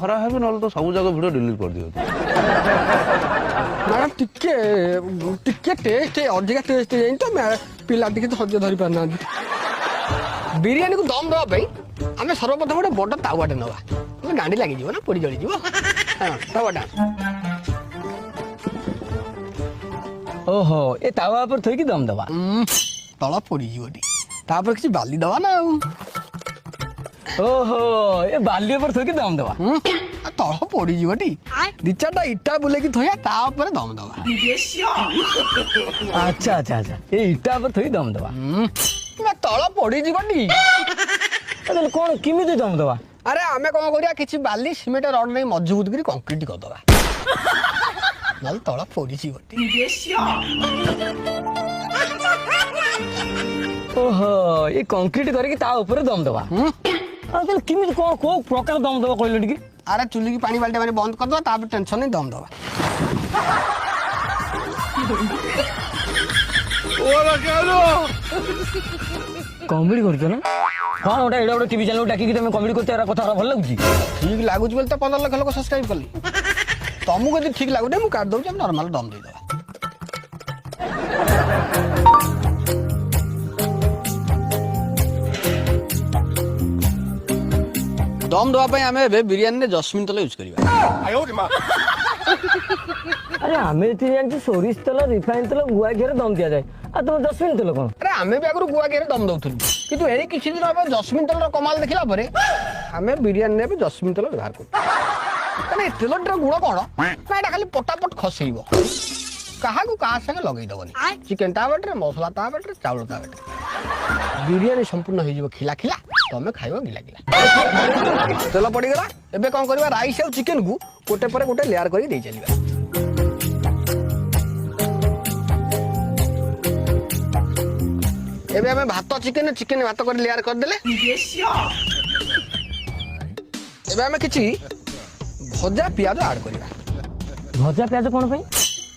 धरा हेबे न तो सब जगह वीडियो डिलीट कर दियो मैडम टिके टिके टेस्ट अधिका टेस्ट जाइन तो पिला टिके धैर्य धरि पारना बिरियानी को दम दवा भाई आमे सर्वप्रथम गोटे बड़ तावाटे नवा गांडी लगी जीव ना पोड़ी जली जीव हां तावाटा ओहो ए तावा पर थई की दम दवा तला पोड़ी जीवटी तापर किसी बाली दवा ना ओहो ए बाली पर थई की दम दवा तला पोड़ी जीवटी दी चारटा इटा बुले की थया तापर दम दवा अच्छा अच्छा अच्छा ए इटा पर थई दम दवा मैं तला पोड़ी जीवटी अरे कोन किमिति दम दवा अरे आमे कोन करिया किछि बाली सिमेंट रड नै मजबूत करी कंक्रीट कर दवा नल तला पोड़ी जीवटी ओहो ये कंक्रीट करके ता ऊपर दम दवा अरे किमिति कोन को प्रकार दम दवा कहलो टिके अरे चुली की पानी बाल्टी माने बंद कर दो तापर टेंशन नहीं दम दवा ओला केलो कॉमेडी करतो ना कोन ओटा एडा ओटा टीवी चैनल डाकी कि तुम कॉमेडी करते एरा कथा भल लागुची ठीक लागुच बोल तो 15 लाख लोग सब्सक्राइब करली तुमको यदि ठीक लागुटे मु काट दउ हम नॉर्मल दम दे दवा दम दवा पे हमें बिरयानी ने जस्मिन तेल यूज करिवा अरे हमें तो जानछि सोरिस तेल रिफाइन तेल गुआ घेरे दम दिया जाए आ तुम जस्मिन तेल कोन अरे हमें भी आगु गुआ घेरे दम दउथुल किंतु एही किछि दिन अब जस्मिन तेल कमाल देखिला परे हमें बिरयानी ने भी जस्मिन तेल व्यवहार कर कने तेलटर गुण कोन ना एटा खाली पटापट खसेइबो कहा को कहा संगे लगई दबनी चिकन ता बटरे मसला ता बटरे चावल ता बटरे बिरयानी संपूर्ण हो जिवो खिला खिला तमे खाइबो गिला गिला तेल पड़ी गला एबे कोन करबा राइस और चिकन को गोटे पर गोटे लेयर करी दे चलीबा एबे हमें भात चिकन चिकन भात कर लेयर कर देले एबे हमें किछि भजा प्याज ऐड करिबा भजा प्याज कोन पे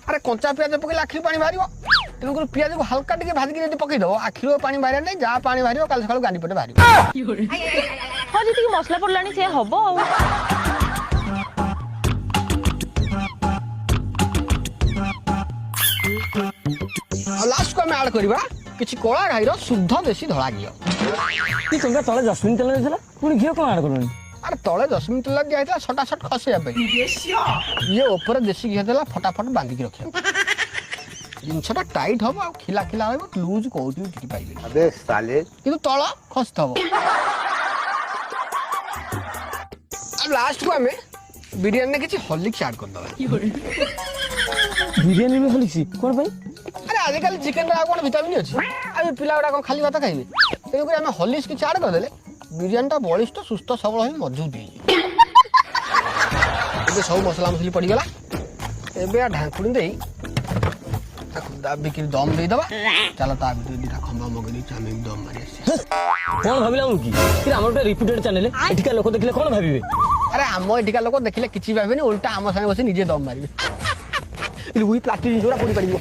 अरे कंचा प्याज पकले आखिर पानी बाहरिबो तेणुक प्याज को हल्का टिके भाजी के पकई दो आखिर पानी बाहर नहीं जहाँ पानी बाहर काल सकाल गांडी पटे बाहर हाँ जी मसला पड़लानी से हम लास्ट को आम ऐड करवा किसी कला गाईर शुद्ध देशी धड़ा घी कि तुमका तले जस्मिन तेल देला पुनी घी कोन ऐड करनी अरे तले जस्मिन तेल दिया था सटासट खसिया ये ऊपर देशी घी देला फटाफट बांधिक रखिया जिनसटा टाइट हम आ खिला खिला हो लूज कोठी टिक पाइबे अबे साले किंतु तला खसथबो अब लास्ट को हमें बिरयानी ने किसी हॉर्लिक्स ऐड कर दवा बिरयानी में हॉर्लिक्स कोन भाई अरे आजिकल चिकन रा कोन विटामिन अछि आ पिला गुडा कोन खाली भात खाइबे तेनु हमें हॉर्लिक्स किछि ऐड कर देले बिरयानी टा बलिष्ठ सुस्थ सबल होई मजबूत होई एबे सब मसला मसली पड़ी गला एबे आ ढांकुड़ी देई दाबी के दम दे दबा चलो ता भितर दिटा खंबा मगनी चामे दम मारी आसी कोन भाबिला कि फिर हमर ଗୋଟେ ରିପୁଟେड ଚ୍ୟାନେल ଏଠିକା ଲୋକ ଦେଖିଲେ कोन भाबिबे अरे हम एଠିका लोक देखिले किछि भाबेनी उल्टा हम संगे बसी निजे दम मारिबे लुई प्लास्टिक जोड़ा पड़ी पड़िबो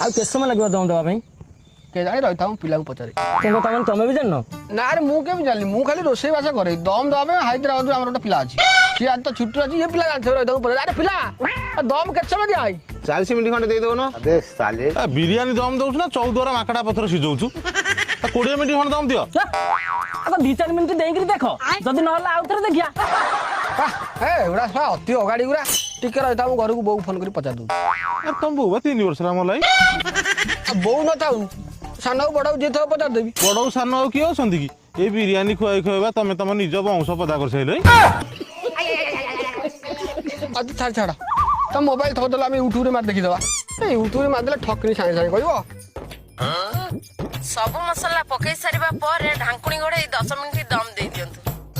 आ केस समय लागबा दम दवा भाई के जाने रहता हूं पिला को पचारे केन तमन तमे भी जाननो ना अरे मु के भी जानी मु खाली रोसई बासा करे दम दम में हैदराबाद हमर गोटे पिला अछि कि आज तो छुट्टी अछि ये पिला जानथे रहता हूं अरे पिला दम के समय दिया 40 मिनिट खंडे दे दो न अबे साले बिरयानी दम दउछ ना 14 माकड़ा पत्थर सिजौछु 20 मिनिट खंडे दम दियो आ 2-4 मिनिट देइकरी देखो जदी न होला आउथरे देखिया ए उडा सा अति अगाडी गुरा टिके रहता हूं घर को बहू फोन करी पचा दू अरे तुम बहू 3 वर्ष रा मलाई बहू न थाउ सानो बडाउ जे थो पचा देबी बडौ सानो की होसंदी की ए बिरयानी खुआई खुआबा तमे तम निज वंश पदा कर सैलै आज छाड़ छाड़ तो मोबाइल थो दला में यूट्यूब रे मार देखि दवा ए यूट्यूब रे मार देला ठकनी साइ साइ कहबो सब मसला पकई सारिबा पर ढांकुणी गोड़े 10 मिनिट दम दे दियंतु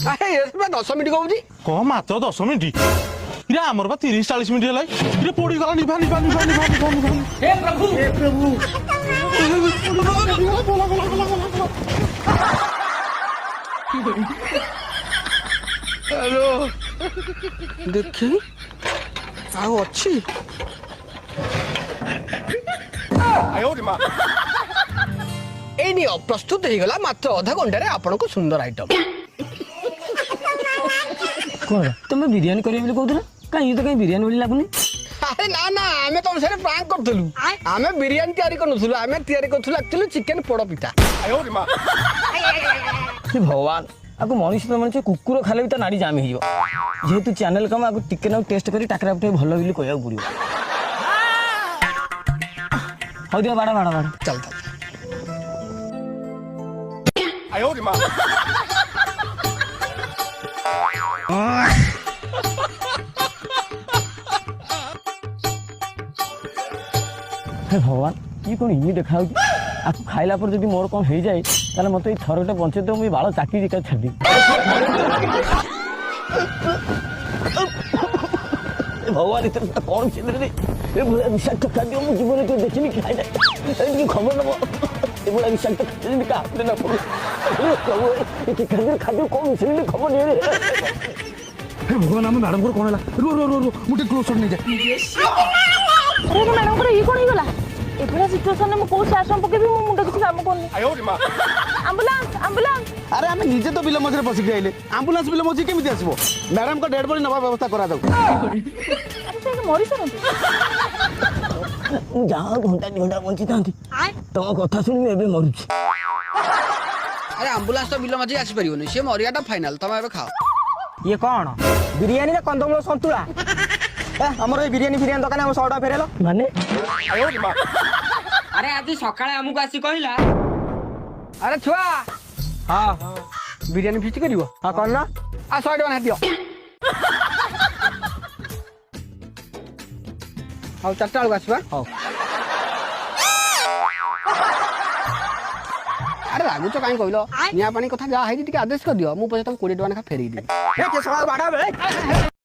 अरे ये 10 मिनिट कहउजी को मात्र 10 मिनिट इरे हमर बा 30-40 मिनिट हलाई इरे पोड़ी गला निभा निभा निभा निभा निभा हे प्रभु हेलो देखी आउ अच्छी এই নিও প্রস্তুত হয়ে গলা মাত্র অধা ঘন্টারে আপনাকে সুন্দর আইটম। কোন তুমি বিরিয়ানি করিবে বলি কହୁଥିଲ কাই তো কাই বিরিয়ানি বলি লাগুনি। আরে না না আমি তোম সাথে প্রাঙ্ক করতেলু। আমি বিরিয়ানি তৈরি করনথুলু, আমি তৈরি করথুলু एक्चुअली চিকেন পোড় পিঠা। हे भगवान आपको मनीष तो मन कुकुर खाले भी तो नाड़ी जाम हो जेहेतु चैनल कम आपको टिके ना टेस्ट करी टाकरा उठे भल बोली कहया पड़ो। हो दिया बाड़ा बाड़ा बाड़ा चल चल हे भगवान ये कौन इमी देखा आपको खाइला पर जब मोर कौन हो जाए ताले मत थरटे बंचे तो मुझे बाल चाकरी दिखा छाड़ी। भगवान इतना कौन चिल्ले विषाक्त खाद्य मो जीवन तो देखी खाई जाए खबर नब ये विषाक्त खाद्य हाथ ना पड़ो खाद्य खाद्य कौन मिसली खबर नहीं। भगवान आम मैडम को कौन है रो रो रो रो मुझे क्लोज नहीं जाए अरे मैडम को ये कौन हो गला एभला सिचुएशन में को सासम पके भी मो मुंडा किसी काम कोनी एम्बुलेंस एम्बुलेंस अरे आम निजे तो बिल मझे पशिक आइले आम्बुलांस बिल मझे केमी आसो मैडम को डेड बॉडी नवा व्यवस्था करा दो। अरे से मरी सरन जहाँ घंटा दि घंटा बंची था तुम कथा शुणी मुझे मरुची। अरे एम्बुलेंस तो बिल मजे आसी परियोनी से मरियाटा फाइनल तुम एबे खाओ। ये कौन बिरियानी ना कंदमूल संतुला हमर ए बिरियानी फिरियानी दुकान हम 100 टा फेरेलो माने अरे आज सकाळे हमको आसी कहला अरे छुआ हाँ बिरियानी फिस्ट करिवो हाँ कौन ना आ 100 टका दियो हाउ 4टा बेलू आसबा हाँ अरे रागुच काई कहलो निया पानी कथा जा है टिके आदेश कर दियो मु पछे तुम 20 टका फेरी दे ए के सवाल बाड़ा बे